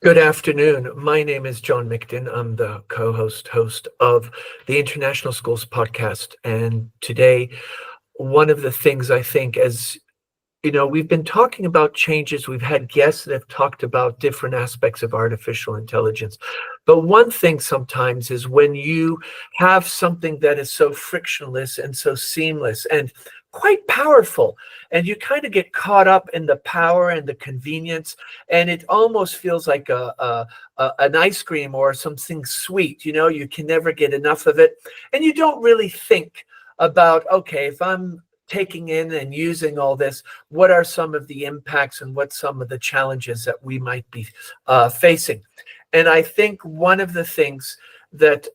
Good afternoon. My name is John Mickton. I'm the host of the International Schools podcast. And today, one of the things I think, as we've been talking about changes, we've had guests that have talked about different aspects of artificial intelligence. But one thing sometimes is when you have something that is so frictionless and so seamless and quite powerful, and you kind of get caught up in the power and the convenience, and it almost feels like an ice cream or something sweet. You can never get enough of it, and you don't really think about, okay, if I'm taking in and using all this, what are some of the impacts and what some of the challenges that we might be facing? And I think one of the things that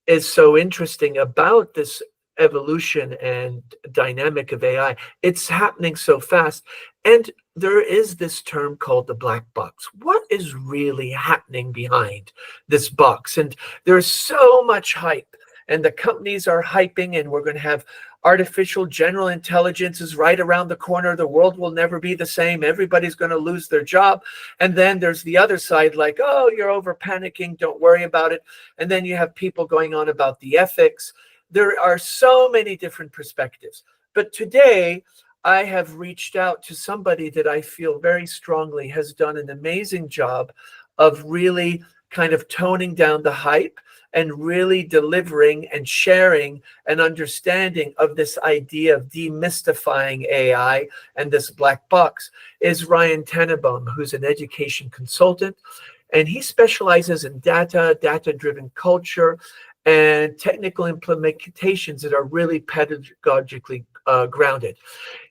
is so interesting about this evolution and dynamic of AI, it's happening so fast. And there is this term called the black box. What is really happening behind this box? And there's so much hype, and the companies are hyping, and we're going to have artificial general intelligence is right around the corner. The world will never be the same. Everybody's going to lose their job. And then there's the other side, like, oh, you're over panicking. Don't worry about it. And then you have people going on about the ethics. There are so many different perspectives. But today, I have reached out to somebody that I feel very strongly has done an amazing job of really kind of toning down the hype and really delivering and sharing an understanding of this idea of demystifying AI and this black box, is Ryan Tannenbaum, who's an education consultant. And he specializes in data-driven culture, and technical implementations that are really pedagogically grounded.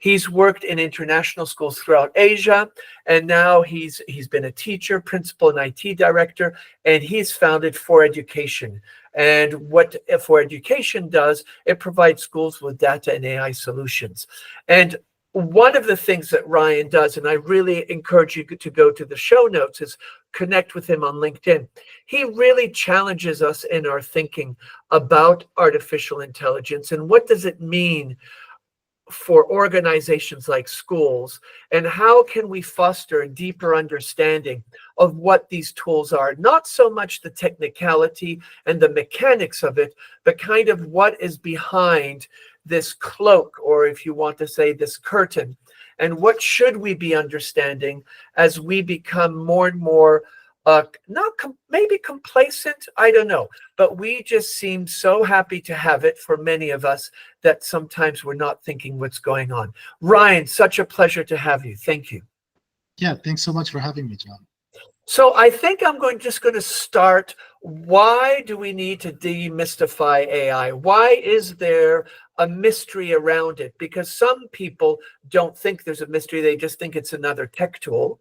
He's worked in international schools throughout Asia, and now he's been a teacher, principal, and IT director, and he's founded For.Education. And what For.Education does, it provides schools with data and AI solutions. And one of the things that Ryan does, and I really encourage you to go to the show notes, is connect with him on LinkedIn. He really challenges us in our thinking about artificial intelligence and what does it mean for organizations like schools, and how can we foster a deeper understanding of what these tools are, not so much the technicality and the mechanics of it, but kind of what is behind this cloak, or if you want to say this curtain, and what should we be understanding as we become more and more maybe complacent, I don't know, but we just seem so happy to have it for many of us that sometimes we're not thinking what's going on. Ryan, such a pleasure to have you. Thank you. Yeah, thanks so much for having me, John. So I think I'm just going to start. Why do we need to demystify AI? Why is there a mystery around it? Because some people don't think there's a mystery. They just think it's another tech tool.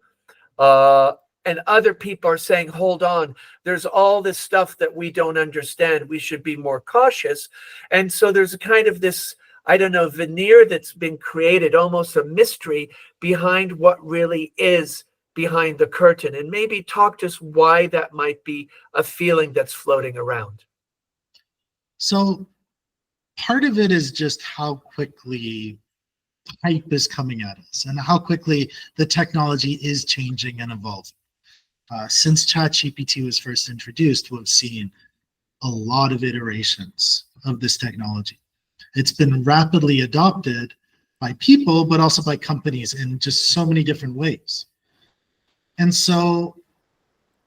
And other people are saying, hold on, there's all this stuff that we don't understand. We should be more cautious. And so there's a kind of this, I don't know, veneer that's been created, almost a mystery behind what really is behind the curtain. And maybe talk to us why that might be a feeling that's floating around. So part of it is just how quickly hype is coming at us and how quickly the technology is changing and evolving. Since ChatGPT was first introduced, we've seen a lot of iterations of this technology. It's been rapidly adopted by people, but also by companies in just so many different ways. And so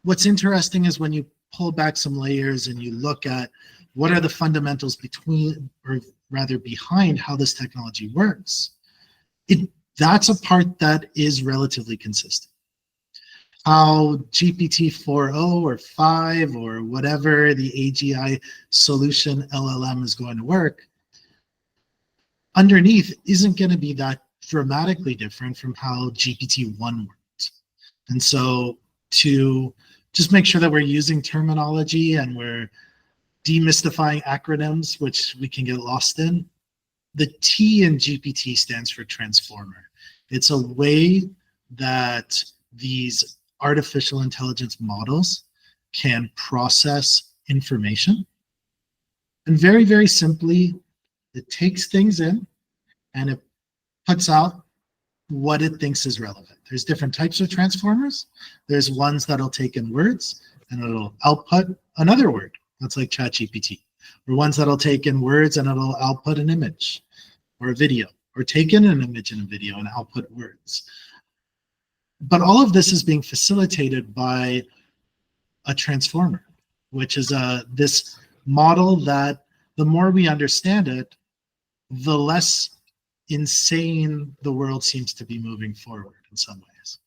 what's interesting is when you pull back some layers and you look at what are the fundamentals between, or rather behind, how this technology works, that's a part that is relatively consistent. How GPT 4.0 or 5 or whatever the AGI solution LLM is going to work, underneath isn't going to be that dramatically different from how GPT-1 worked. And so to just make sure that we're using terminology and we're demystifying acronyms, which we can get lost in, the T in GPT stands for transformer. It's a way that these artificial intelligence models can process information. And very, very simply, it takes things in and it puts out what it thinks is relevant. There's different types of transformers. There's ones that'll take in words and it'll output another word. That's like ChatGPT. Or ones that'll take in words and it'll output an image or a video, or take in an image and a video and output words. But all of this is being facilitated by a transformer, which is this model that the more we understand it, the less insane the world seems to be moving forward in some ways.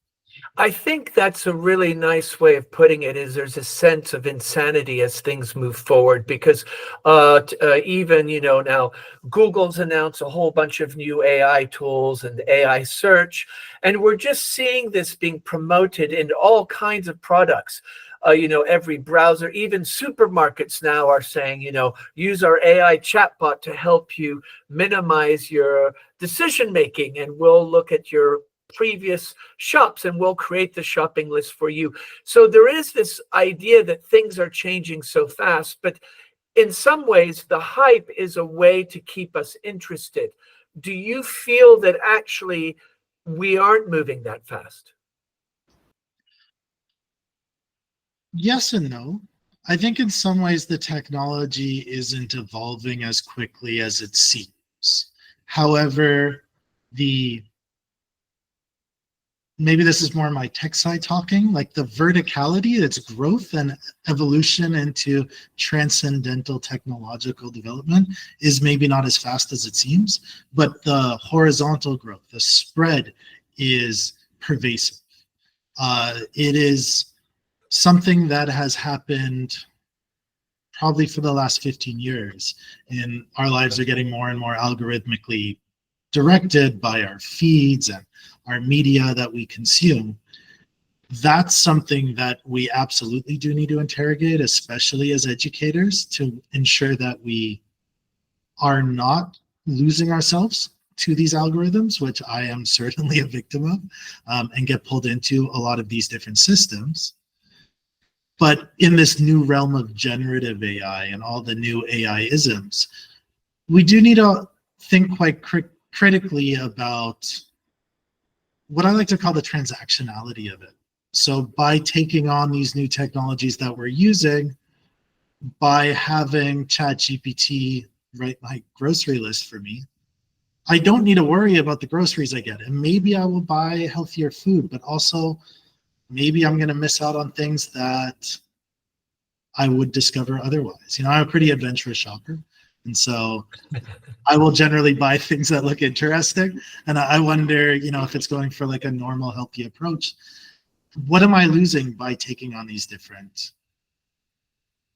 I think that's a really nice way of putting it, is there's a sense of insanity as things move forward, because even, now Google's announced a whole bunch of new AI tools and AI search, and we're just seeing this being promoted in all kinds of products. Every browser, even supermarkets now are saying, use our AI chatbot to help you minimize your decision making, and we'll look at your previous shops and we'll create the shopping list for you. So there is this idea that things are changing so fast, but in some ways the hype is a way to keep us interested. Do you feel that actually we aren't moving that fast? Yes and no. I think in some ways the technology isn't evolving as quickly as it seems. However, maybe this is more my tech side talking, like the verticality, its growth and evolution into transcendental technological development is maybe not as fast as it seems, but the horizontal growth, the spread is pervasive. It is something that has happened probably for the last 15 years, and our lives are getting more and more algorithmically directed by our feeds and our media that we consume. That's something that we absolutely do need to interrogate, especially as educators, to ensure that we are not losing ourselves to these algorithms, which I am certainly a victim of, and get pulled into a lot of these different systems. But in this new realm of generative AI and all the new AI isms, we do need to think quite critically about what I like to call the transactionality of it. So by taking on these new technologies that we're using, by having ChatGPT write my grocery list for me, I don't need to worry about the groceries I get. And maybe I will buy healthier food, but also maybe I'm going to miss out on things that I would discover otherwise. I'm a pretty adventurous shopper. And so I will generally buy things that look interesting. And I wonder, if it's going for like a normal, healthy approach, what am I losing by taking on these different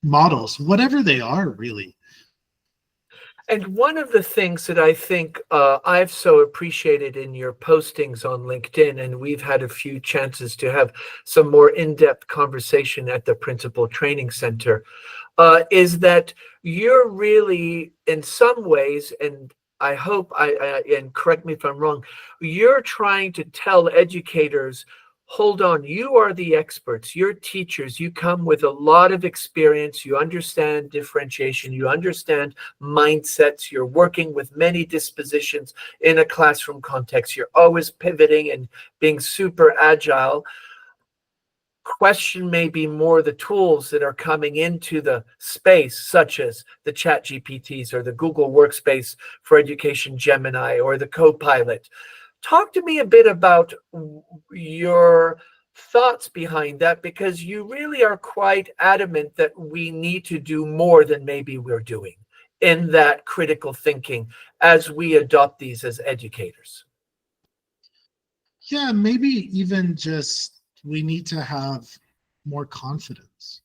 models, whatever they are, really? And one of the things that I think I've so appreciated in your postings on LinkedIn, and we've had a few chances to have some more in-depth conversation at the Principal Training Center, is that you're really, in some ways, and I hope, and correct me if I'm wrong, you're trying to tell educators, hold on, you are the experts, you're teachers, you come with a lot of experience, you understand differentiation, you understand mindsets, you're working with many dispositions in a classroom context, you're always pivoting and being super agile. Question may be more the tools that are coming into the space, such as the Chat GPTs or the Google Workspace for Education Gemini or the Copilot. Talk to me a bit about your thoughts behind that, because you really are quite adamant that we need to do more than maybe we're doing in that critical thinking as we adopt these as educators. Yeah, maybe even just we need to have more confidence.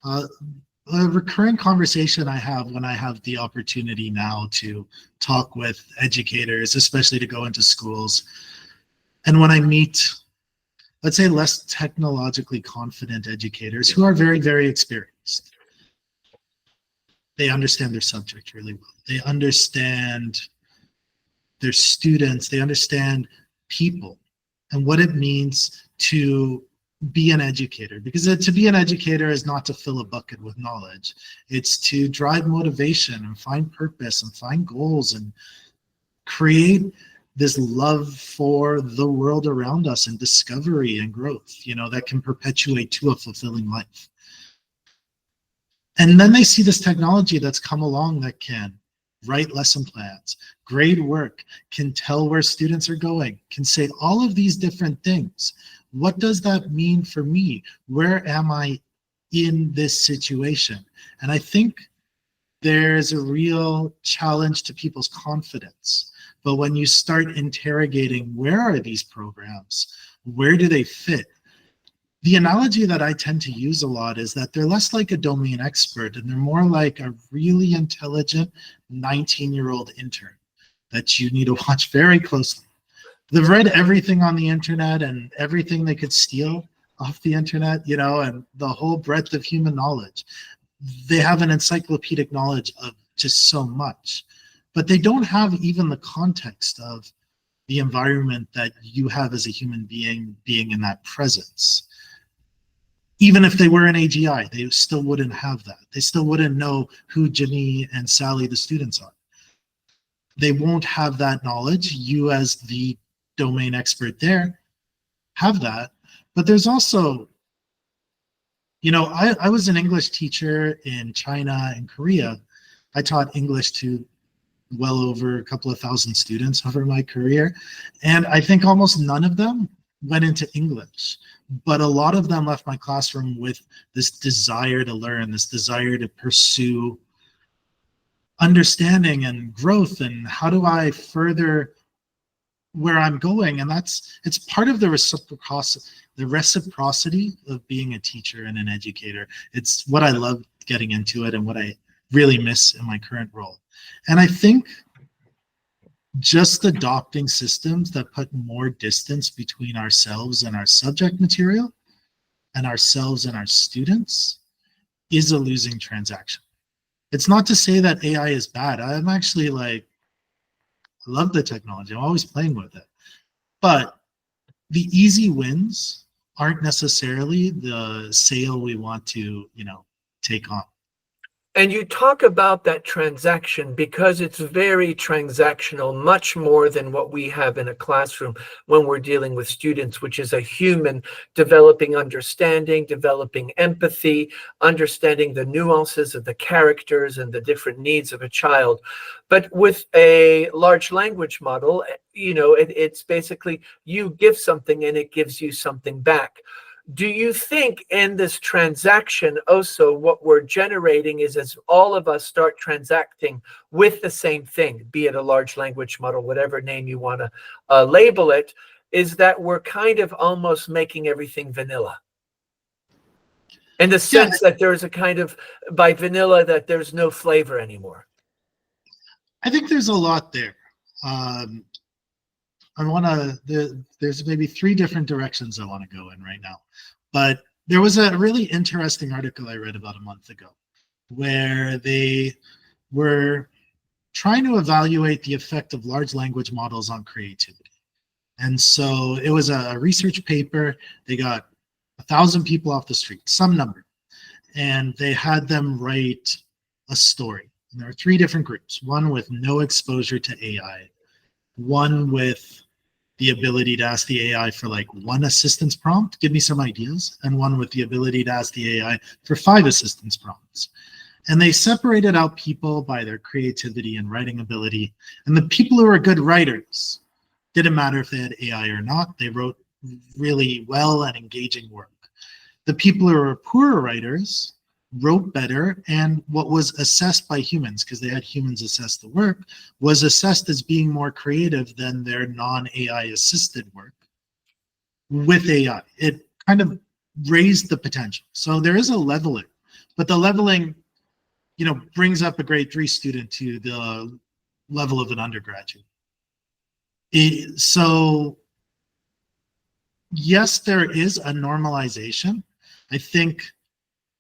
A recurring conversation I have when I have the opportunity now to talk with educators, especially to go into schools, and when I meet, let's say, less technologically confident educators who are very, very experienced. They understand their subject really well. They understand their students. They understand people and what it means to be an educator, because to be an educator is not to fill a bucket with knowledge. It's to drive motivation and find purpose and find goals and create this love for the world around us and discovery and growth, that can perpetuate to a fulfilling life. And then they see this technology that's come along that can write lesson plans, grade work, can tell where students are going, can say all of these different things. What does that mean for me? Where am I in this situation? And I think there's a real challenge to people's confidence. But when you start interrogating, where are these programs? Where do they fit? The analogy that I tend to use a lot is that they're less like a domain expert and they're more like a really intelligent 19-year-old intern that you need to watch very closely. They've read everything on the internet and everything they could steal off the internet, and the whole breadth of human knowledge. They have an encyclopedic knowledge of just so much, but they don't have even the context of the environment that you have as a human being in that presence. Even if they were an AGI, they still wouldn't have that. They still wouldn't know who Jimmy and Sally, the students, are. They won't have that knowledge. You, as the domain expert there, have that. But there's also, I was an English teacher in China and Korea. I taught English to well over a couple of thousand students over my career. And I think almost none of them went into English. But a lot of them left my classroom with this desire to learn, this desire to pursue understanding and growth, and how do I further where I'm going. And it's part of the reciprocity of being a teacher and an educator. It's what I love getting into it and what I really miss in my current role. And I think just adopting systems that put more distance between ourselves and our subject material and ourselves and our students is a losing transaction. It's not to say that AI is bad. I'm actually I love the technology. I'm always playing with it. But the easy wins aren't necessarily the sale we want to, take on. And you talk about that transaction because it's very transactional, much more than what we have in a classroom when we're dealing with students, which is a human developing understanding, developing empathy, understanding the nuances of the characters and the different needs of a child. But with a large language model, it's basically you give something and it gives you something back. Do you think in this transaction also what we're generating is as all of us start transacting with the same thing, be it a large language model, whatever name you want to label it, is that we're kind of almost making everything vanilla? In the sense that there's a kind of, by vanilla, that there's no flavor anymore. I think there's a lot there. There's maybe three different directions I want to go in right now. But there was a really interesting article I read about a month ago where they were trying to evaluate the effect of large language models on creativity. And so it was a research paper. They got 1,000 people off the street, some number, and they had them write a story. And there were three different groups, one with no exposure to AI, one with the ability to ask the AI for one assistance prompt, give me some ideas, and one with the ability to ask the AI for 5 assistance prompts. And they separated out people by their creativity and writing ability. And the people who were good writers, didn't matter if they had AI or not, they wrote really well and engaging work. The people who were poor writers wrote better, and what was assessed by humans, because they had humans assess the work, was assessed as being more creative than their non-AI assisted work with AI. It kind of raised the potential. So there is a leveling, but the leveling, brings up a grade 3 student to the level of an undergraduate. So yes, there is a normalization. I think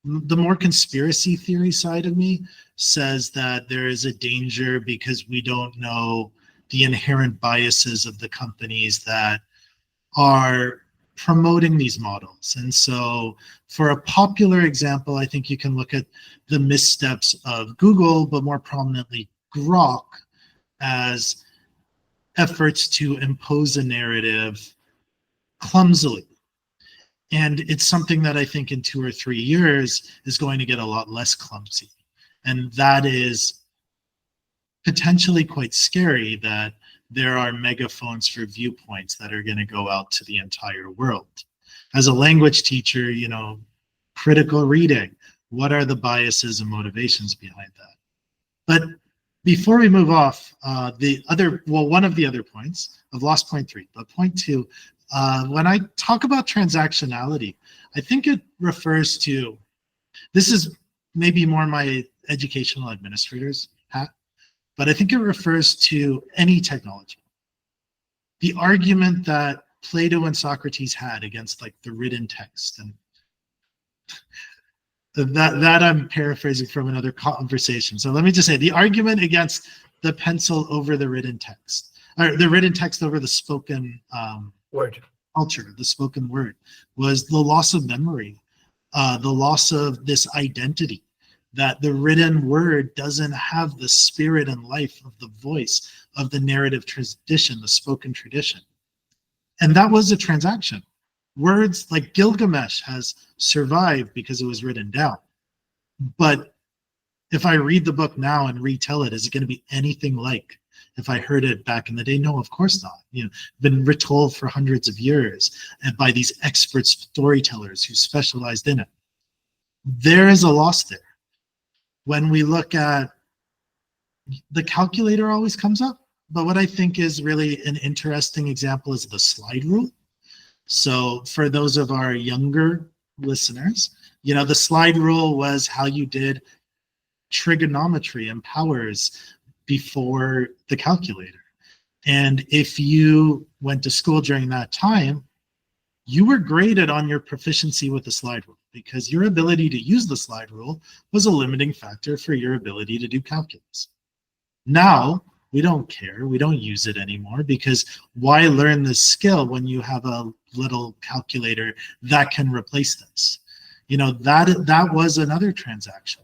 the more conspiracy theory side of me says that there is a danger because we don't know the inherent biases of the companies that are promoting these models. And so for a popular example, I think you can look at the missteps of Google, but more prominently Grok, as efforts to impose a narrative clumsily. And it's something that I think in 2 or 3 years is going to get a lot less clumsy. And that is potentially quite scary, that there are megaphones for viewpoints that are going to go out to the entire world. As a language teacher, critical reading, what are the biases and motivations behind that? But before we move off, one of the other points, I've lost point 3, but point 2, when I talk about transactionality, I think it refers to, this is maybe more my educational administrator's hat, but I think it refers to any technology. The argument that Plato and Socrates had against like the written text, and that I'm paraphrasing from another conversation. So let me just say, the argument against the pencil over the written text, or the written text over the spoken word culture, the spoken word, was the loss of memory, the loss of this identity, that the written word doesn't have the spirit and life of the voice of the narrative tradition, the spoken tradition. And that was a transaction. Words like Gilgamesh has survived because it was written down. But if I read the book now and retell it, is it going to be anything like if I heard it back in the day? No, of course not. Been retold for hundreds of years and by these expert storytellers who specialized in it. There is a loss there. When we look at the calculator always comes up, but what I think is really an interesting example is the slide rule. So for those of our younger listeners, the slide rule was how you did trigonometry and powers before the calculator. And if you went to school during that time, you were graded on your proficiency with the slide rule, because your ability to use the slide rule was a limiting factor for your ability to do calculus. Now, we don't care. We don't use it anymore, because why learn this skill when you have a little calculator that can replace this? That was another transaction.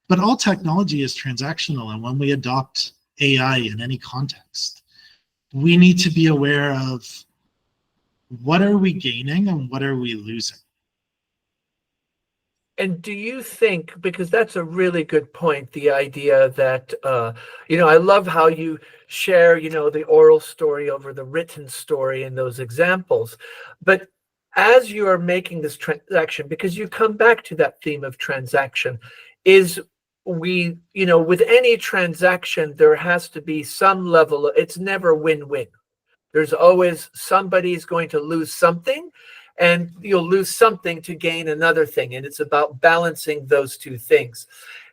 But all technology is transactional, and when we adopt AI in any context, we need to be aware of what are we gaining and what are we losing. And do you think, because that's a really good point, the idea that, I love how you share, the oral story over the written story in those examples. But as you are making this transaction, because you come back to that theme of transaction, is with any transaction, there has to be some level, it's never win-win. There's always somebody's going to lose something, and you'll lose something to gain another thing. And it's about balancing those two things.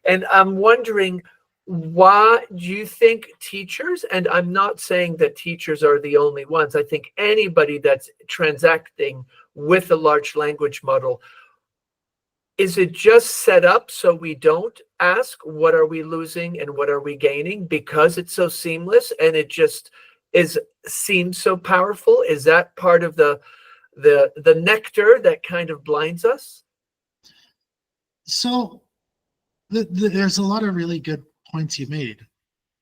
And I'm wondering, why do you think teachers, and I'm not saying that teachers are the only ones, I think anybody that's transacting with a large language model, is it just set up so we don't ask what are we losing and what are we gaining, because it's so seamless and it just seems so powerful? Is that part of the nectar that kind of blinds us? So there's a lot of really good points you made.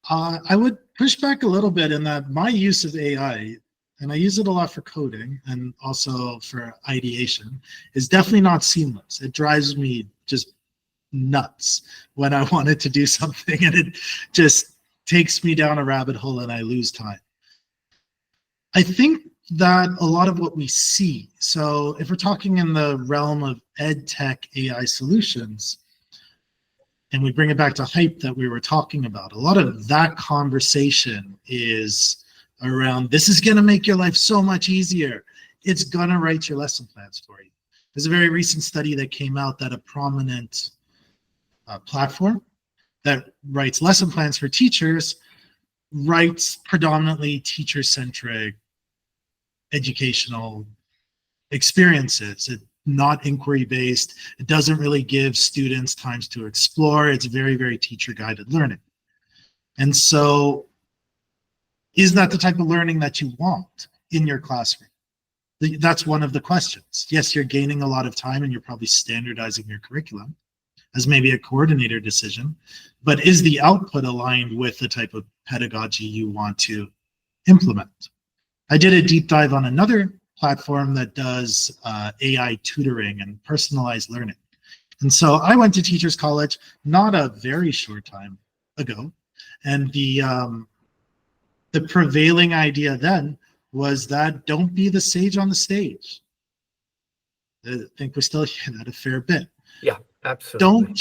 I would push back a little bit in that my use of AI, and I use it a lot for coding and also for ideation, is definitely not seamless. It drives me just nuts when I wanted to do something, and it just takes me down a rabbit hole and I lose time. I think that a lot of what we see, so if we're talking in the realm of ed tech AI solutions, and we bring it back to hype that we were talking about, a lot of that conversation is around, this is going to make your life so much easier. It's going to write your lesson plans for you. There's a very recent study that came out that a prominent platform that writes lesson plans for teachers writes predominantly teacher-centric educational experiences. Not inquiry-based. It doesn't really give students times to explore. It's very, very teacher-guided learning. And so, is that the type of learning that you want in your classroom? That's one of the questions. Yes, you're gaining a lot of time and you're probably standardizing your curriculum as maybe a coordinator decision, but is the output aligned with the type of pedagogy you want to implement. I did a deep dive on another platform that does AI tutoring and personalized learning. And so I went to Teachers College not a very short time ago, and the prevailing idea then was that don't be the sage on the stage. I think we still hear that a fair bit. Yeah, absolutely.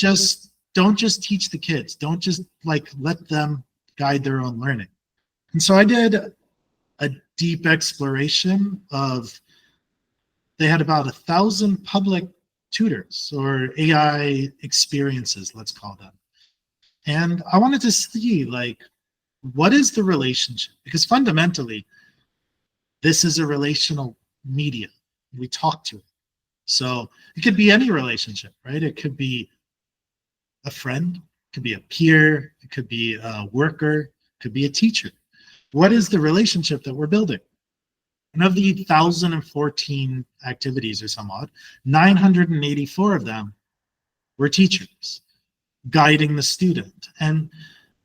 Don't just teach the kids. Don't just like let them guide their own learning. And so I did a deep exploration of, they had about 1,000 public tutors or AI experiences, let's call them. And I wanted to see, like, what is the relationship? Because fundamentally, this is a relational media. We talk to it. So it could be any relationship, right? It could be a friend, it could be a peer, it could be a worker, it could be a teacher. What is the relationship that we're building? And of the 1,014 activities or some odd, 984 of them were teachers guiding the student. And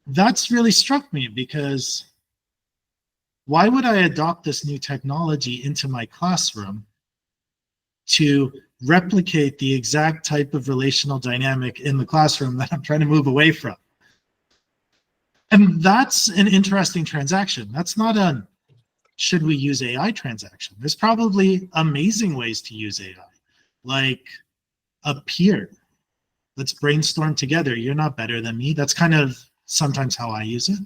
that's really struck me, because why would I adopt this new technology into my classroom to replicate the exact type of relational dynamic in the classroom that I'm trying to move away from? And that's an interesting transaction. That's not a should we use AI transaction. There's probably amazing ways to use AI, like a peer. Let's brainstorm together. You're not better than me. That's kind of sometimes how I use it.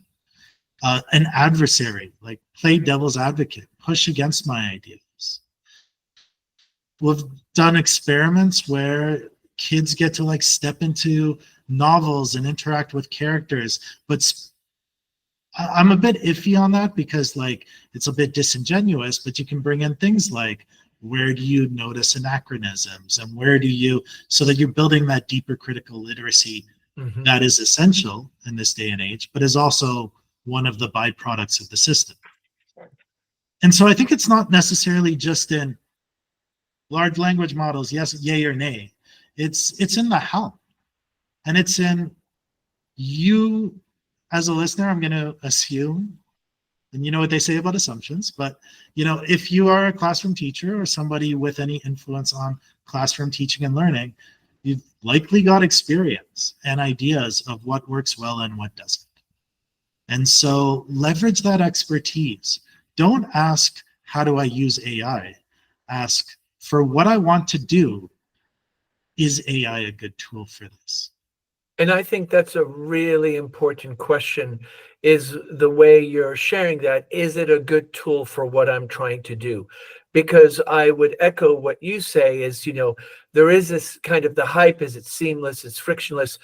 An adversary, like play devil's advocate, push against my ideas. We've done experiments where kids get to like step into novels and interact with characters, but I'm a bit iffy on that, because like it's a bit disingenuous, but you can bring in things like, where do you notice anachronisms, and where do you, so that you're building that deeper critical literacy that is essential in this day and age, but is also one of the byproducts of the system. And so I think it's not necessarily just in large language models, yes, yay or nay. It's in the how. And it's in you as a listener. I'm going to assume, and you know what they say about assumptions, but you know, if you are a classroom teacher or somebody with any influence on classroom teaching and learning, you've likely got experience and ideas of what works well and what doesn't. And so leverage that expertise. Don't ask, how do I use AI? Ask, for what I want to do, is AI a good tool for this? And I think that's a really important question, is the way you're sharing that. Is it a good tool for what I'm trying to do? Because I would echo what you say is, there is this kind of the hype, is it seamless, it's frictionless.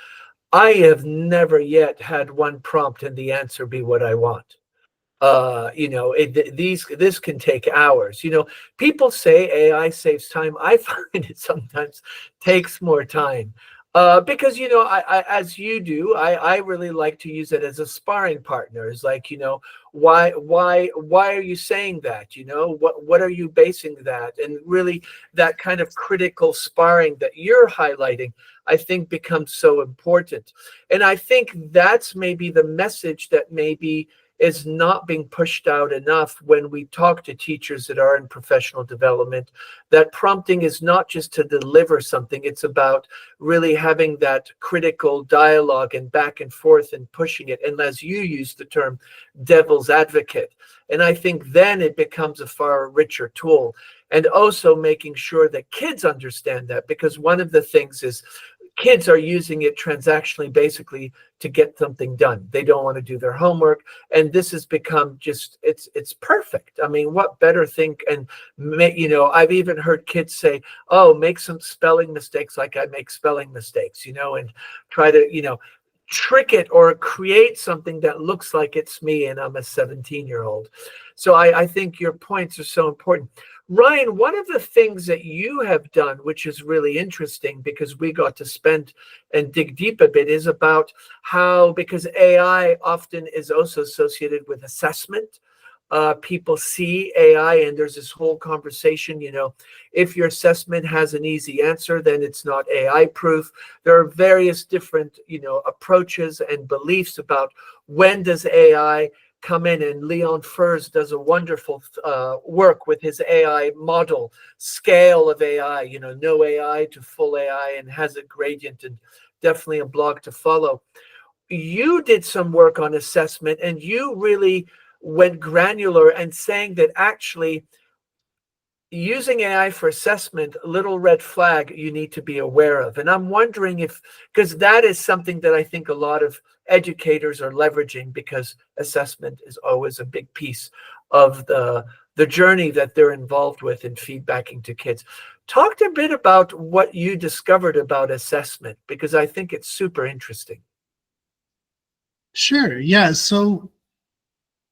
I have never yet had one prompt and the answer be what I want. This can take hours. People say AI saves time. I find it sometimes takes more time. Because I as you do, I really like to use it as a sparring partner. It's like, why are you saying that? What are you basing that? And really that kind of critical sparring that you're highlighting, I think becomes so important. And I think that's maybe the message that maybe is not being pushed out enough when we talk to teachers that are in professional development. That prompting is not just to deliver something, it's about really having that critical dialogue and back and forth and pushing it. And as you use the term, devil's advocate. And I think then it becomes a far richer tool. And also making sure that kids understand that, because one of the things is kids are using it transactionally, basically to get something done. They don't want to do their homework. And this has become just, it's perfect. I mean, what better thing? And, I've even heard kids say, oh, make some spelling mistakes like I make spelling mistakes, and try to, trick it or create something that looks like it's me and I'm a 17-year-old. So I think your points are so important. Ryan, one of the things that you have done, which is really interesting because we got to spend and dig deep a bit, is about how, because AI often is also associated with assessment. People see AI and there's this whole conversation, if your assessment has an easy answer, then it's not AI proof. There are various different, approaches and beliefs about when does AI come in, and Leon Furs does a wonderful work with his AI model, scale of AI, no AI to full AI, and has a gradient, and definitely a blog to follow. You did some work on assessment, and you really went granular and saying that actually using AI for assessment, little red flag you need to be aware of. And I'm wondering if, because that is something that I think a lot of educators are leveraging, because assessment is always a big piece of the journey that they're involved with in feedbacking to kids. Talk a bit about what you discovered about assessment, because I think it's super interesting. Sure. Yeah. So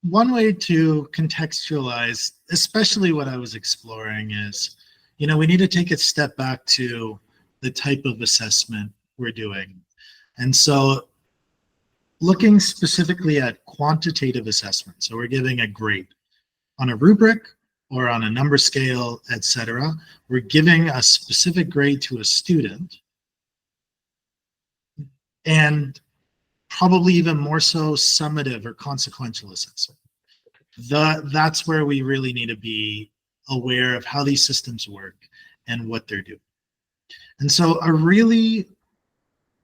one way to contextualize, especially what I was exploring, is, we need to take a step back to the type of assessment we're doing. And so looking specifically at quantitative assessment, so we're giving a grade on a rubric or on a number scale, etc. We're giving a specific grade to a student, and probably even more so summative or consequential assessment. That's where we really need to be aware of how these systems work and what they're doing. And so a really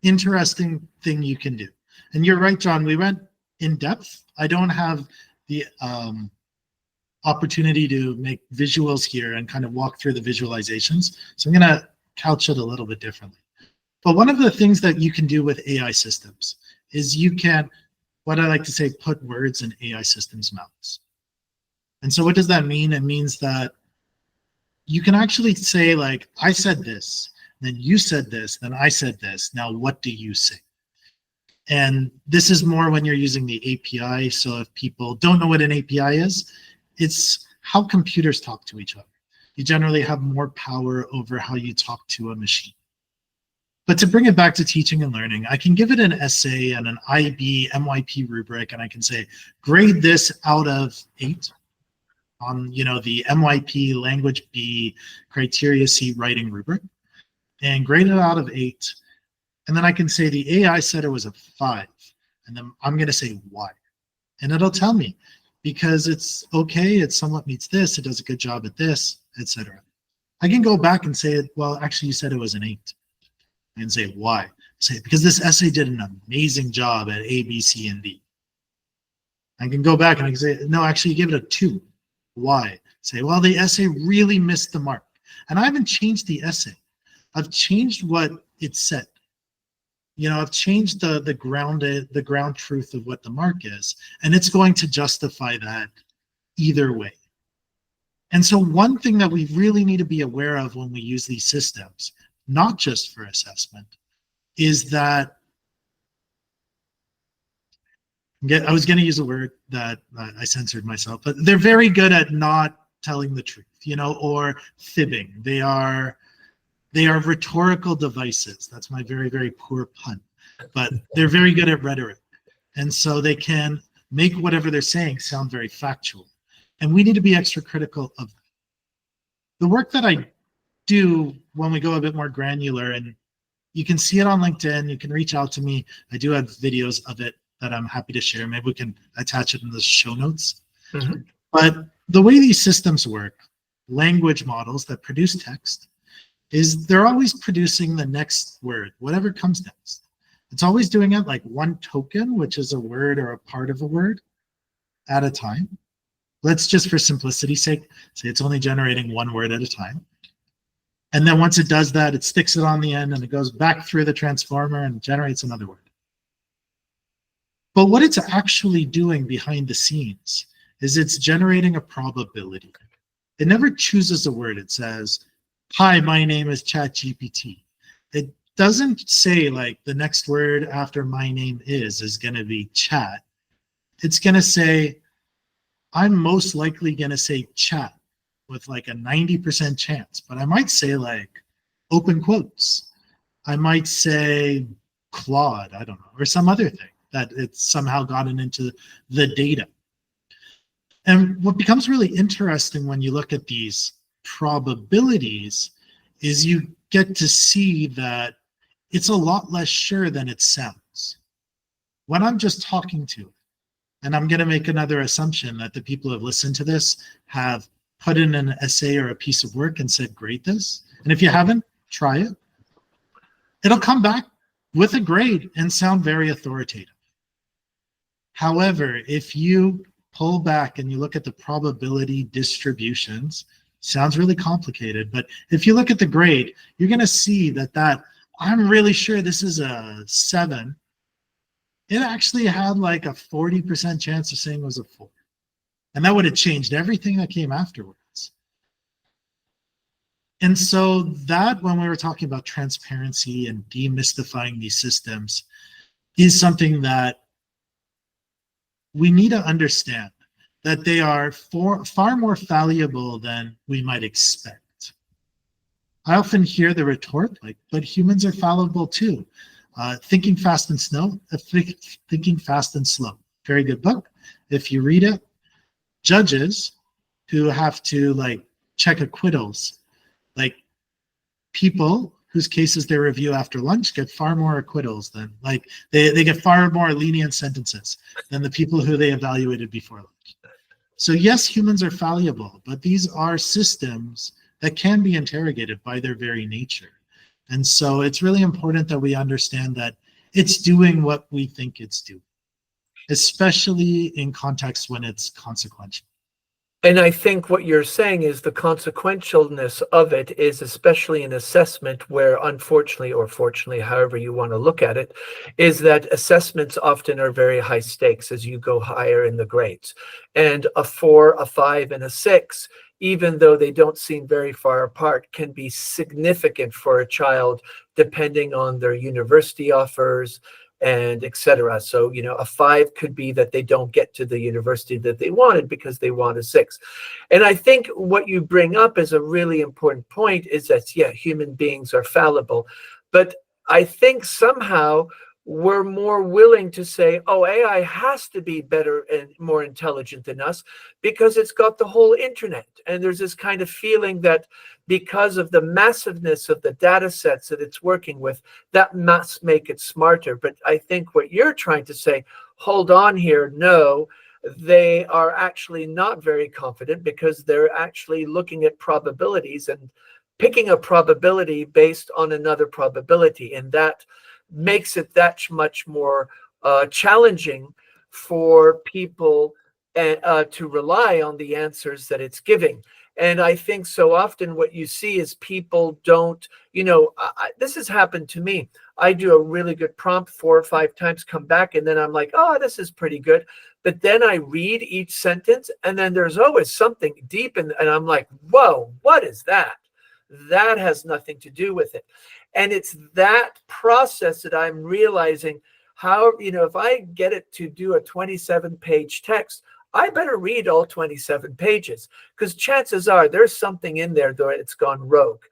interesting thing you can do, and you're right, John, we went in depth. I don't have the opportunity to make visuals here and kind of walk through the visualizations, so I'm going to couch it a little bit differently. But one of the things that you can do with AI systems is you can, what I like to say, put words in AI systems' mouths. And so what does that mean? It means that you can actually say, like, I said this, then you said this, then I said this. Now, what do you say? And this is more when you're using the API. So if people don't know what an API is, it's how computers talk to each other. You generally have more power over how you talk to a machine. But to bring it back to teaching and learning, I can give it an essay and an IB, MYP rubric, and I can say, grade this out of 8 on, the MYP, language B, criteria C writing rubric, and grade it out of 8. And then I can say the AI said it was a 5, and then I'm going to say why. And it'll tell me, because it's okay, it somewhat meets this, it does a good job at this, etc. I can go back and say, well, actually, you said it was an 8. And say why. Say, because this essay did an amazing job at A, B, C, and D. I can go back and I can say, no, actually, you give it a 2. Why? Say, well, the essay really missed the mark. And I haven't changed the essay. I've changed what it said. I've changed the ground truth of what the mark is, and it's going to justify that either way. And so one thing that we really need to be aware of when we use these systems, not just for assessment, is that, I was going to use a word that I censored myself, but they're very good at not telling the truth, or fibbing. They are rhetorical devices. That's my very, very poor pun, but they're very good at rhetoric. And so they can make whatever they're saying sound very factual. And we need to be extra critical of that. The work that I do when we go a bit more granular, and you can see it on LinkedIn, you can reach out to me. I do have videos of it that I'm happy to share. Maybe we can attach it in the show notes. Mm-hmm. But the way these systems work, language models that produce text, is they're always producing the next word, whatever comes next. It's always doing it like one token, which is a word or a part of a word at a time. Let's just, for simplicity's sake, say it's only generating one word at a time. And then once it does that, it sticks it on the end and it goes back through the transformer and generates another word. But what it's actually doing behind the scenes is it's generating a probability. It never chooses a word. It says, hi, my name is ChatGPT. It doesn't say like the next word after my name is going to be chat. It's going to say, I'm most likely going to say chat with like a 90% chance, but I might say like open quotes. I might say Claude, I don't know, or some other thing that it's somehow gotten into the data. And what becomes really interesting when you look at these probabilities is you get to see that it's a lot less sure than it sounds. When I'm just talking to it, And I'm going to make another assumption that the people who have listened to this have put in an essay or a piece of work and said, grade this. And if you haven't, try it. It'll come back with a grade and sound very authoritative. However, if you pull back and you look at the probability distributions, sounds really complicated, but if you look at the grade, you're going to see that I'm really sure this is a 7. It actually had like a 40% chance of saying it was a 4. And that would have changed everything that came afterwards. And so that, when we were talking about transparency and demystifying these systems, is something that we need to understand, that they are far more fallible than we might expect. I often hear the retort, like, but humans are fallible too. Thinking Fast and Slow, very good book. If you read it, judges who have to like check acquittals, like people whose cases they review after lunch get far more acquittals than, like, they get far more lenient sentences than the people who they evaluated before lunch. So yes, humans are fallible, but these are systems that can be interrogated by their very nature. And so it's really important that we understand that it's doing what we think it's doing, especially in contexts when it's consequential. And I think what you're saying is the consequentialness of it is especially in assessment, where unfortunately, or fortunately, however you want to look at it, is that assessments often are very high stakes as you go higher in the grades. And a 4, a 5, and a 6, even though they don't seem very far apart, can be significant for a child depending on their university offers and etc. So, a 5 could be that they don't get to the university that they wanted because they want a 6. And I think what you bring up is a really important point, is that, yeah, human beings are fallible. But I think somehow we're more willing to say, oh, AI has to be better and more intelligent than us because it's got the whole internet. And there's this kind of feeling that because of the massiveness of the data sets that it's working with, that must make it smarter. But I think what you're trying to say, hold on here, no, they are actually not very confident because they're actually looking at probabilities and picking a probability based on another probability. And that makes it that much more challenging for people to rely on the answers that it's giving. And I think so often what you see is people don't, this has happened to me. I do a really good prompt 4 or 5 times, come back, and then I'm like, oh, this is pretty good. But then I read each sentence, and then there's always something deep, and I'm like, whoa, what is that? That has nothing to do with it. And it's that process that I'm realizing how, if I get it to do a 27-page text, I better read all 27 pages because chances are there's something in there that it's gone rogue.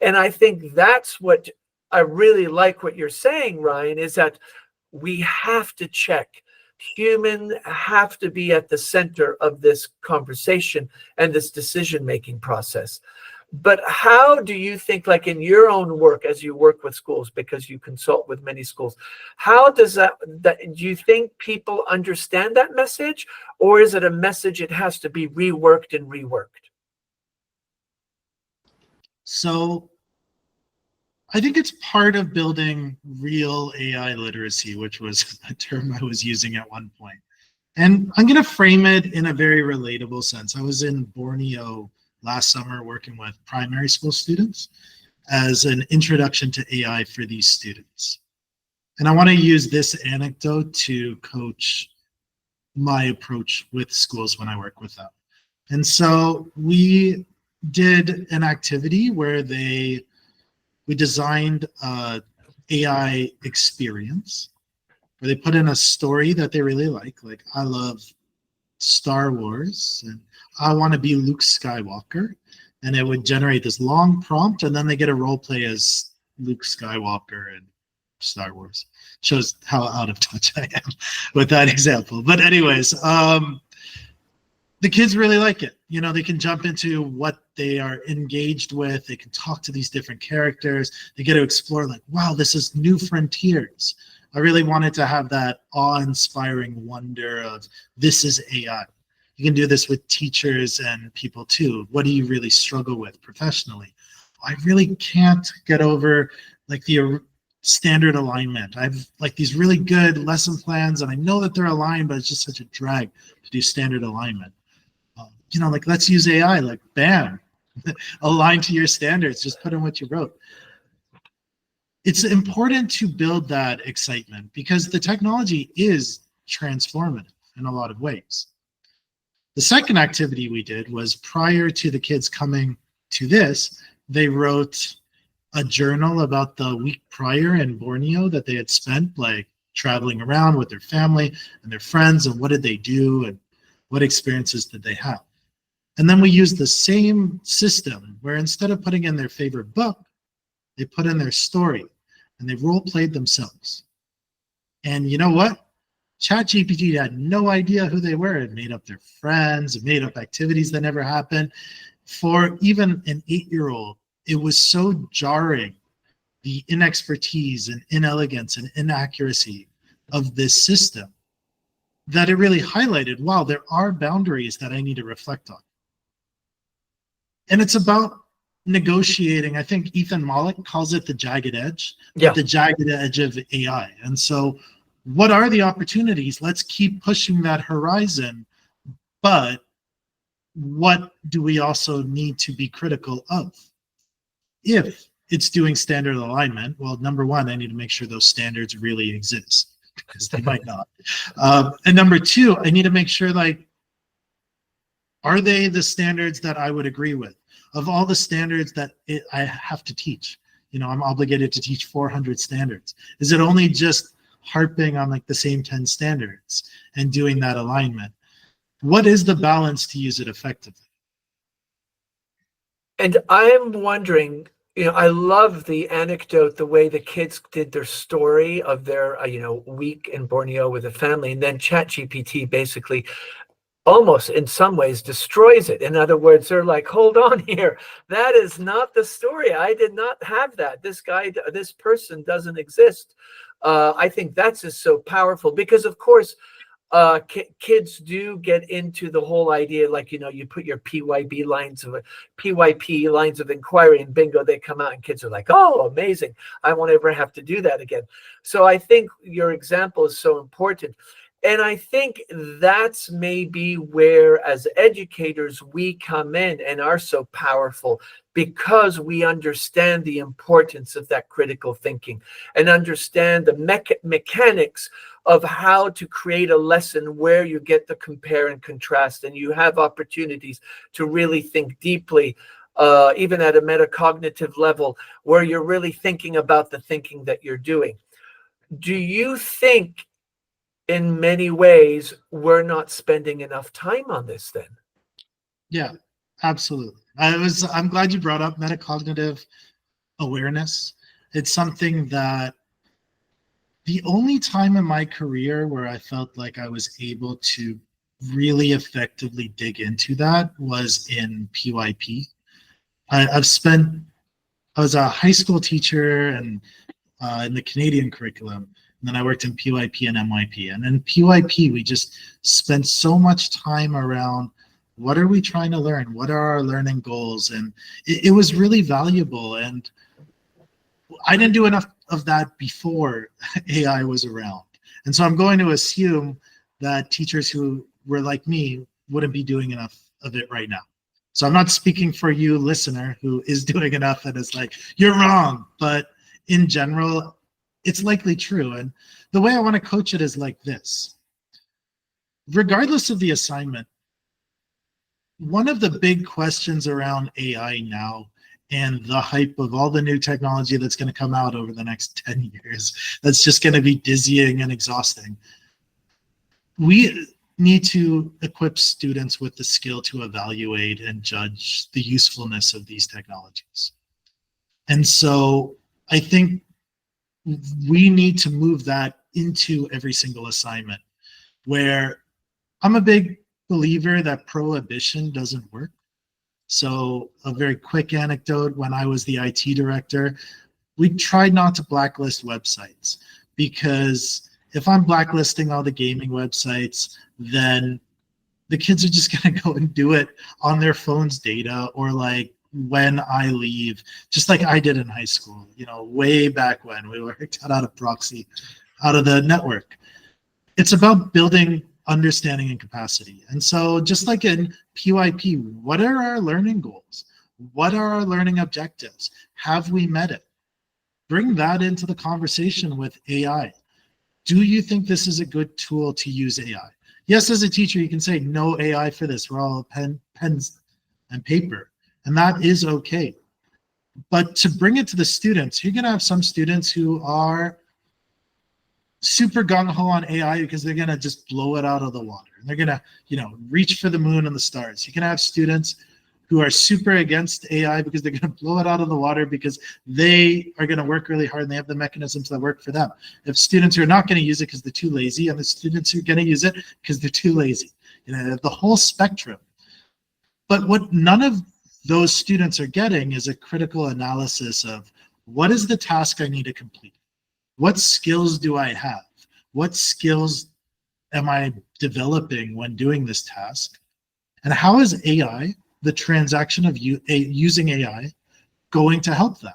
And I think that's what I really like what you're saying, Ryan, is that we have to check. Humans have to be at the center of this conversation and this decision-making process. But how do you think, like in your own work, as you work with schools, because you consult with many schools, how does that do you think people understand that message, or is it a message it has to be reworked and reworked? So I think it's part of building real AI literacy, which was a term I was using at one point. And I'm going to frame it in a very relatable sense. I was in Borneo last summer working with primary school students as an introduction to AI for these students. And I want to use this anecdote to coach my approach with schools when I work with them. And so we did an activity where we designed a AI experience where they put in a story that they really like I love Star Wars and I want to be Luke Skywalker, and it would generate this long prompt, and then they get a role play as Luke Skywalker and Star Wars. Shows how out of touch I am with that example. But anyways, the kids really like it. They can jump into what they are engaged with. They can talk to these different characters. They get to explore wow, this is new frontiers. I really wanted to have that awe-inspiring wonder of this is AI. You can do this with teachers and people too. What do you really struggle with professionally? I really can't get over like the standard alignment. I've like these really good lesson plans and I know that they're aligned, but it's just such a drag to do standard alignment. Like let's use AI, like bam, align to your standards, just put in what you wrote. It's important to build that excitement because the technology is transformative in a lot of ways. The second activity we did was prior to the kids coming to this, they wrote a journal about the week prior in Borneo that they had spent like traveling around with their family and their friends, and what did they do and what experiences did they have. And then we used the same system where instead of putting in their favorite book, they put in their story and they role played themselves. And you know what? ChatGPT had no idea who they were. It made up their friends, it made up activities that never happened. For even an 8-year-old, it was so jarring, the inexpertise and inelegance and inaccuracy of this system, that it really highlighted, wow, there are boundaries that I need to reflect on. And it's about negotiating. I think Ethan Mollick calls it the jagged edge, the jagged edge of AI. And so what are the opportunities? Let's keep pushing that horizon, but what do we also need to be critical of? If it's doing standard alignment, well, number one, I need to make sure those standards really exist because they might not. And number two, I need to make sure, like, are they the standards that I would agree with? Of all the standards that I have to teach, I'm obligated to teach 400 standards. Is it only just harping on like the same 10 standards and doing that alignment? What is the balance to use it effectively? And I'm wondering, I love the anecdote, the way the kids did their story of their, week in Borneo with a family, and then ChatGPT basically almost in some ways destroys it. In other words, they're like, hold on here. That is not the story. I did not have that. This person doesn't exist. I think that's just so powerful because, of course, kids do get into the whole idea, like, you put your PYP lines of inquiry, and bingo, they come out and kids are like, oh, amazing. I won't ever have to do that again. So I think your example is so important. And I think that's maybe where, as educators, we come in and are so powerful because we understand the importance of that critical thinking and understand the mechanics of how to create a lesson where you get the compare and contrast and you have opportunities to really think deeply, even at a metacognitive level, where you're really thinking about the thinking that you're doing. Do you think in many ways we're not spending enough time on this then? Yeah, absolutely. I'm glad you brought up metacognitive awareness. It's something that the only time in my career where I felt like I was able to really effectively dig into that was in PYP. I was a high school teacher and in the Canadian curriculum. And then I worked in PYP and MYP. And in PYP, we just spent so much time around what are we trying to learn? What are our learning goals? And it was really valuable. And I didn't do enough of that before AI was around. And so I'm going to assume that teachers who were like me wouldn't be doing enough of it right now. So I'm not speaking for you, listener, who is doing enough and is like, you're wrong. But in general, it's likely true. And the way I want to coach it is like this. Regardless of the assignment, one of the big questions around AI now and the hype of all the new technology that's going to come out over the next 10 years, that's just going to be dizzying and exhausting. We need to equip students with the skill to evaluate and judge the usefulness of these technologies. And so I think we need to move that into every single assignment, where I'm a big believer that prohibition doesn't work. So a very quick anecdote, when I was the IT director, we tried not to blacklist websites, because if I'm blacklisting all the gaming websites, then the kids are just going to go and do it on their phone's data, or like when I leave, just like I did in high school, way back when we worked out a proxy out of the network. It's about building understanding and capacity. And so just like in PYP, what are our learning goals? What are our learning objectives? Have we met it? Bring that into the conversation with AI. Do you think this is a good tool to use AI? Yes, as a teacher, you can say no AI for this. We're all pens and paper, and that is okay. But to bring it to the students, you're going to have some students who are super gung-ho on AI because they're going to just blow it out of the water. And they're going to, reach for the moon and the stars. You can have students who are super against AI because they're going to blow it out of the water because they are going to work really hard and they have the mechanisms that work for them. If students who are not going to use it because they're too lazy, and the students who are going to use it because they're too lazy, the whole spectrum. But what none of those students are getting is a critical analysis of what is the task I need to complete? What skills do I have? What skills am I developing when doing this task? And how is AI, the transaction of using AI, going to help them?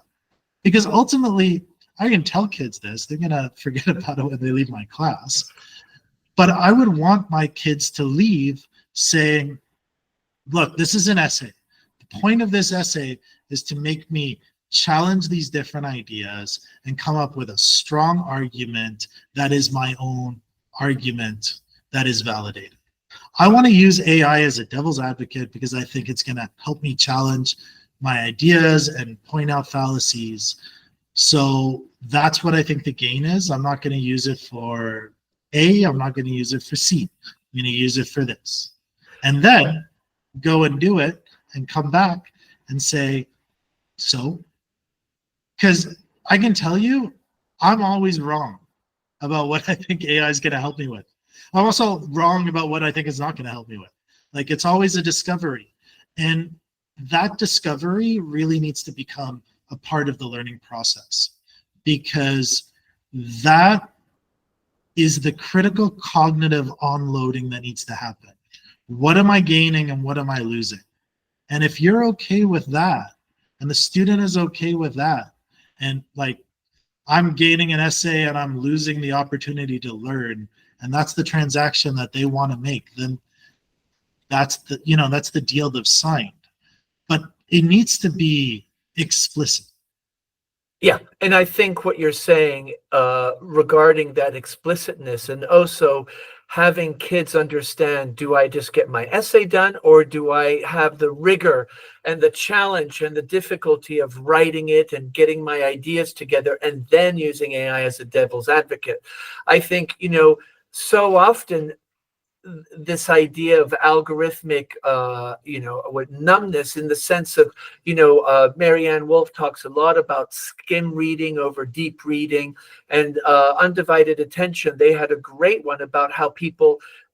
Because ultimately, I can tell kids this, they're going to forget about it when they leave my class. But I would want my kids to leave saying, look, this is an essay. The point of this essay is to make me challenge these different ideas and come up with a strong argument that is my own argument that is validated. I want to use AI as a devil's advocate because I think it's going to help me challenge my ideas and point out fallacies. So that's what I think the gain is. I'm not going to use it for A, I'm not going to use it for C. I'm going to use it for this. And then go and do it and come back and say, so? Because I can tell you, I'm always wrong about what I think AI is going to help me with. I'm also wrong about what I think it's not going to help me with. Like, it's always a discovery. And that discovery really needs to become a part of the learning process, because that is the critical cognitive onloading that needs to happen. What am I gaining and what am I losing? And if you're okay with that, and the student is okay with that, and like, I'm gaining an essay and I'm losing the opportunity to learn, and that's the transaction that they want to make, then that's the deal they've signed. But it needs to be explicit. Yeah, and I think what you're saying regarding that explicitness, and also having kids understand, do I just get my essay done, or do I have the rigor and the challenge and the difficulty of writing it and getting my ideas together and then using AI as a devil's advocate? I think, so often this idea of algorithmic, with numbness, in the sense of, Marianne Wolf talks a lot about skim reading over deep reading, and undivided attention. They had a great one about how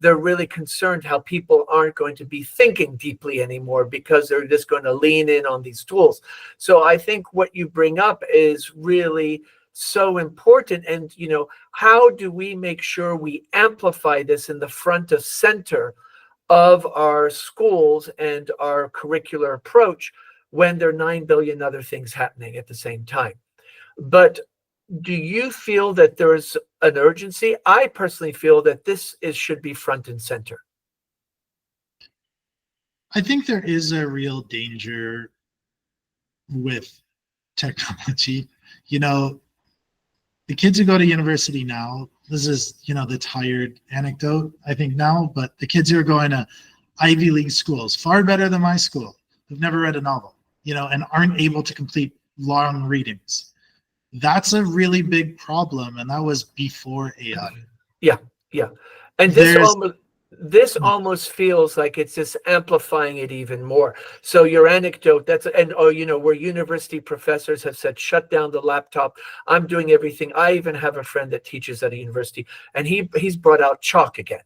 they're really concerned how people aren't going to be thinking deeply anymore because they're just going to lean in on these tools. So I think what you bring up is really so important. And how do we make sure we amplify this in the front of center of our schools and our curricular approach when there are 9 billion other things happening at the same time? But do you feel that there's an urgency? I personally feel that should be front and center. I think there is a real danger with technology. The kids who go to university now, this is, the tired anecdote, I think now, but the kids who are going to Ivy League schools, far better than my school, who've never read a novel, and aren't able to complete long readings. That's a really big problem, and that was before AI. Yeah. And this almost feels like it's just amplifying it even more. So your anecdote, where university professors have said, shut down the laptop. I'm doing everything. I even have a friend that teaches at a university, and he's brought out chalk again,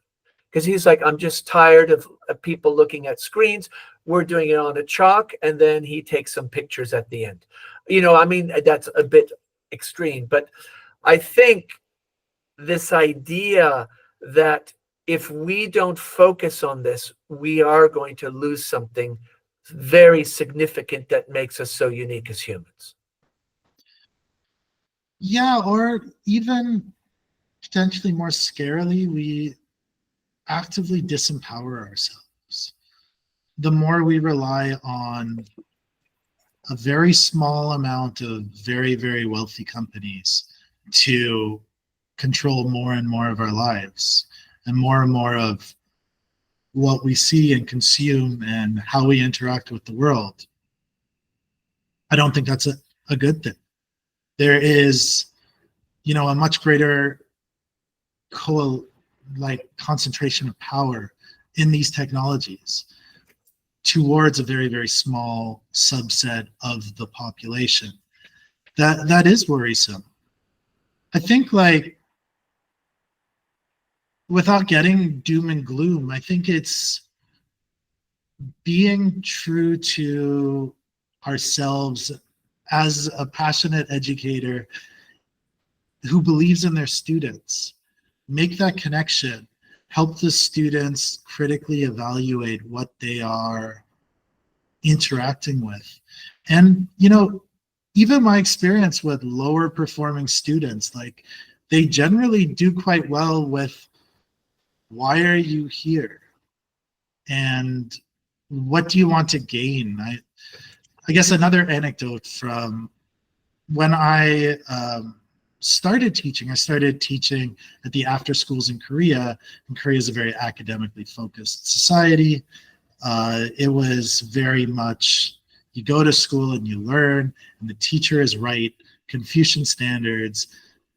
because he's like, I'm just tired of people looking at screens. We're doing it on a chalk, and then he takes some pictures at the end. That's a bit extreme, but I think this idea that if we don't focus on this, we are going to lose something very significant that makes us so unique as humans. Yeah, or even potentially more scarily, we actively disempower ourselves. The more we rely on a very small amount of very, very wealthy companies to control more and more of our lives and more of what we see and consume and how we interact with the world, I don't think that's a good thing. There is, a much greater concentration of power in these technologies towards a very, very small subset of the population. That is worrisome. I think, without getting doom and gloom, I think it's being true to ourselves as a passionate educator who believes in their students. Make that connection. Help the students critically evaluate what they are interacting with. And, even my experience with lower performing students, they generally do quite well with, why are you here? And what do you want to gain? I guess another anecdote from when I started teaching at the after schools in Korea, and Korea is a very academically focused society. It was very much, you go to school and you learn, and the teacher is right, Confucian standards,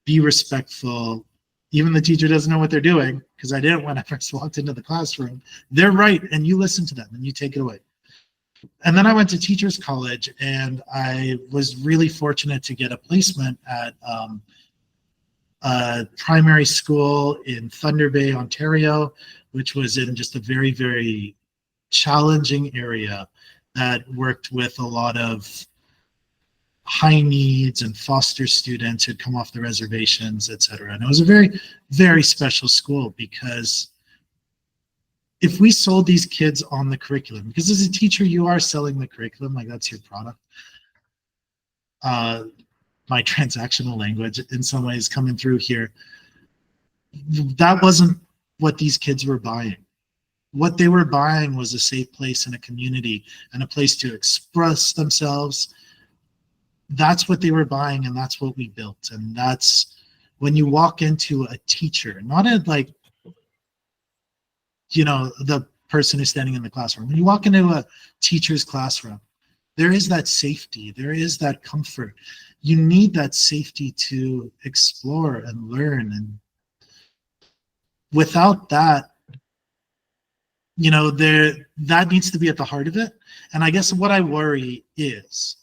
be respectful. Even the teacher doesn't know what they're doing, because I didn't when I first walked into the classroom. They're right, and you listen to them, and you take it away. And then I went to teachers college, and I was really fortunate to get a placement at a primary school in Thunder Bay, Ontario, which was in just a very, very challenging area that worked with a lot of high needs and foster students who'd come off the reservations, et cetera. And it was a very, very special school, because if we sold these kids on the curriculum, because as a teacher, you are selling the curriculum, that's your product. My transactional language in some ways coming through here. That wasn't what these kids were buying. What they were buying was a safe place and a community and a place to express themselves. That's what they were buying, and that's what we built. And that's when you walk into a teacher, not the person who's standing in the classroom. When you walk into a teacher's classroom, there is that safety, there is that comfort. You need that safety to explore and learn. And without that, that needs to be at the heart of it. And I guess what I worry is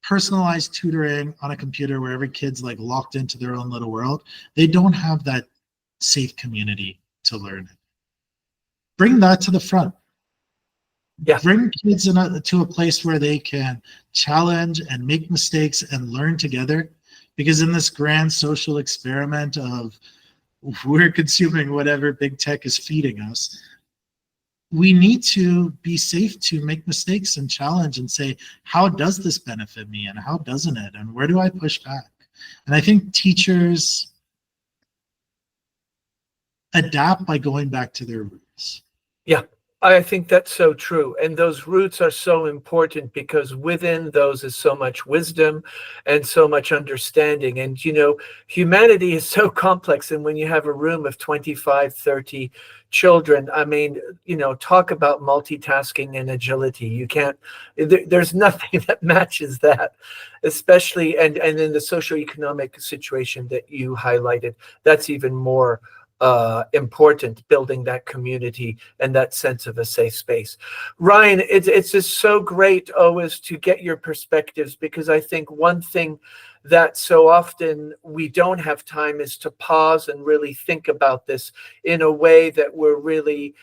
personalized tutoring on a computer where every kid's locked into their own little world. They don't have that safe community to learn in. Bring that to the front. Yeah. Bring kids to a place where they can challenge and make mistakes and learn together. Because in this grand social experiment of we're consuming whatever big tech is feeding us, we need to be safe to make mistakes and challenge and say, how does this benefit me and how doesn't it? And where do I push back? And I think teachers adapt by going back to their roots. Yeah, I think that's so true. And those roots are so important, because within those is so much wisdom and so much understanding. And, humanity is so complex. And when you have a room of 25, 30 children, talk about multitasking and agility. You can't, there's nothing that matches that, especially, and in the socioeconomic situation that you highlighted, that's even more important, building that community and that sense of a safe space. Ryan, it's just so great always to get your perspectives, because I think one thing that so often we don't have time is to pause and really think about this in a way that we're really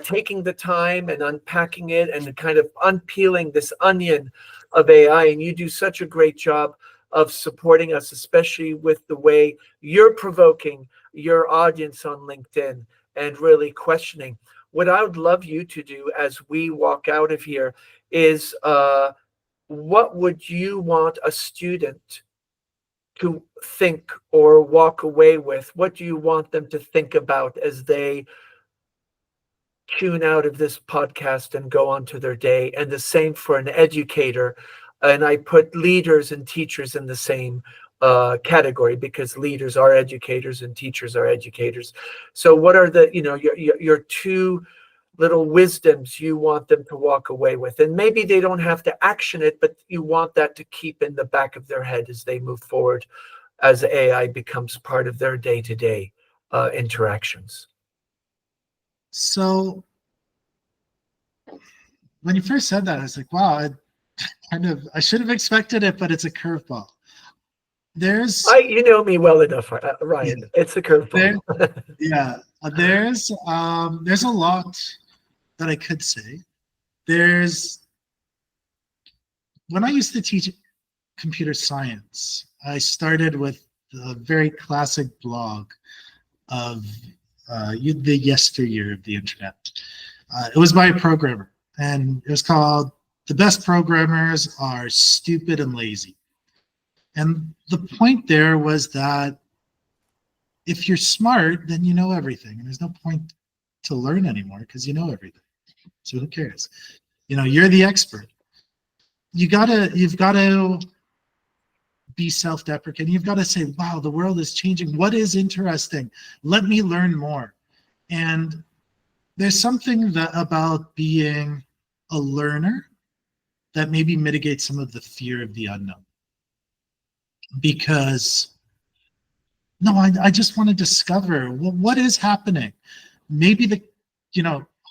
taking the time and unpacking it and kind of unpeeling this onion of AI. And you do such a great job of supporting us, especially with the way you're provoking your audience on LinkedIn and really questioning. What I would love you to do as we walk out of here is what would you want a student to think or walk away with? What do you want them to think about as they tune out of this podcast and go on to their day? And the same for an educator. And I put leaders and teachers in the same category, because leaders are educators and teachers are educators. So what are the, your two little wisdoms you want them to walk away with? And maybe they don't have to action it, but you want that to keep in the back of their head as they move forward, as AI becomes part of their day-to-day interactions. So when you first said that, I was like, wow, I should have expected it, but it's a curveball. You know me well enough, Ryan. It's a curveball. There's a lot that I could say. When I used to teach computer science, I started with a very classic blog of the yesteryear of the internet. It was by a programmer, and it was called "The Best Programmers Are Stupid and Lazy." And the point there was that if you're smart, then you know everything, and there's no point to learn anymore because you know everything. So who cares? You're the expert. You've got to be self-deprecating. You've got to say, wow, the world is changing. What is interesting? Let me learn more. And there's something about being a learner that maybe mitigates some of the fear of the unknown. Because, no, I just want to discover what is happening. Maybe the,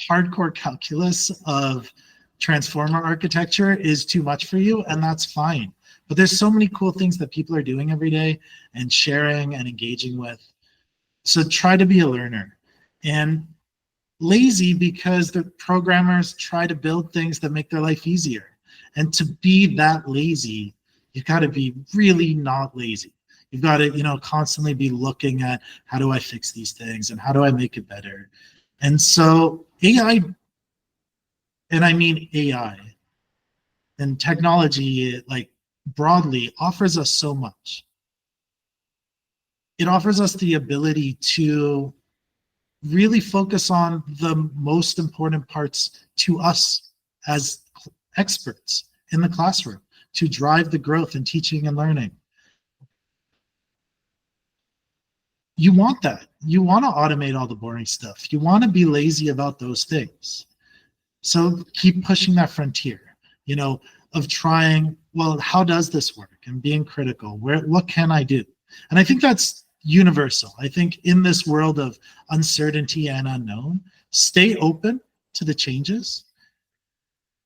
hardcore calculus of transformer architecture is too much for you, and that's fine. But there's so many cool things that people are doing every day and sharing and engaging with. So try to be a learner. And lazy, because the programmers try to build things that make their life easier. And to be that lazy, you've got to be really not lazy. You've got to, constantly be looking at, how do I fix these things and how do I make it better? And so AI, and I mean AI, and technology, like broadly, offers us so much. It offers us the ability to really focus on the most important parts to us as experts in the classroom to drive the growth in teaching and learning. You want that. You want to automate all the boring stuff. You want to be lazy about those things. So keep pushing that frontier, of trying, well, how does this work? And being critical. What can I do? And I think that's universal. I think in this world of uncertainty and unknown, stay open to the changes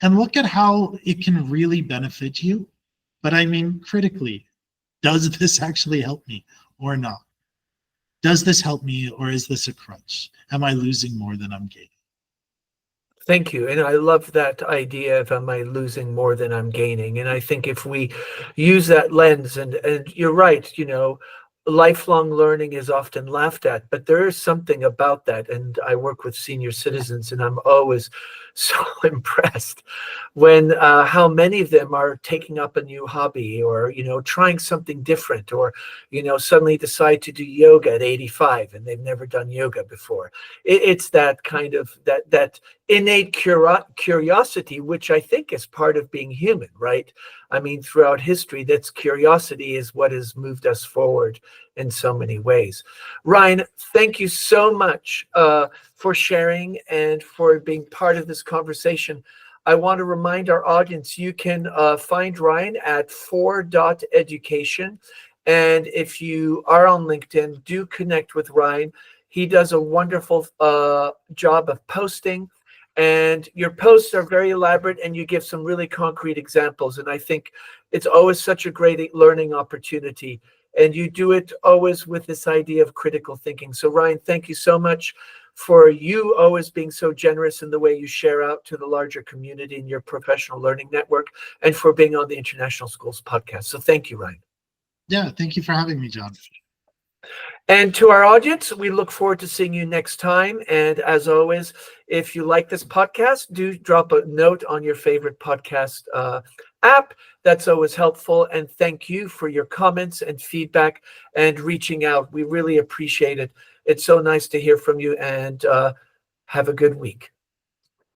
and look at how it can really benefit you. But I mean, critically, does this actually help me or not? Does this help me, or is this a crutch? Am I losing more than I'm gaining? Thank you. And I love that idea of, am I losing more than I'm gaining? And I think if we use that lens, and you're right, lifelong learning is often laughed at, but there is something about that. And I work with senior citizens, and I'm always so impressed when how many of them are taking up a new hobby, or trying something different, or suddenly decide to do yoga at 85 and they've never done yoga before. It's that kind of that innate curiosity, which I think is part of being human, right? I mean, throughout history, that's curiosity is what has moved us forward in so many ways. Ryan, thank you so much for sharing and for being part of this conversation. I want to remind our audience, you can find Ryan at For.Education. And if you are on LinkedIn, do connect with Ryan. He does a wonderful job of posting, and your posts are very elaborate, and you give some really concrete examples. And I think it's always such a great learning opportunity. And you do it always with this idea of critical thinking. So Ryan, thank you so much for you always being so generous in the way you share out to the larger community in your professional learning network, and for being on the International Schools Podcast. So thank you, Ryan. Yeah, thank you for having me, John. And to our audience, we look forward to seeing you next time. And as always, if you like this podcast, do drop a note on your favorite podcast app. That's always helpful. And thank you for your comments and feedback and reaching out. We really appreciate it. It's so nice to hear from you, and have a good week.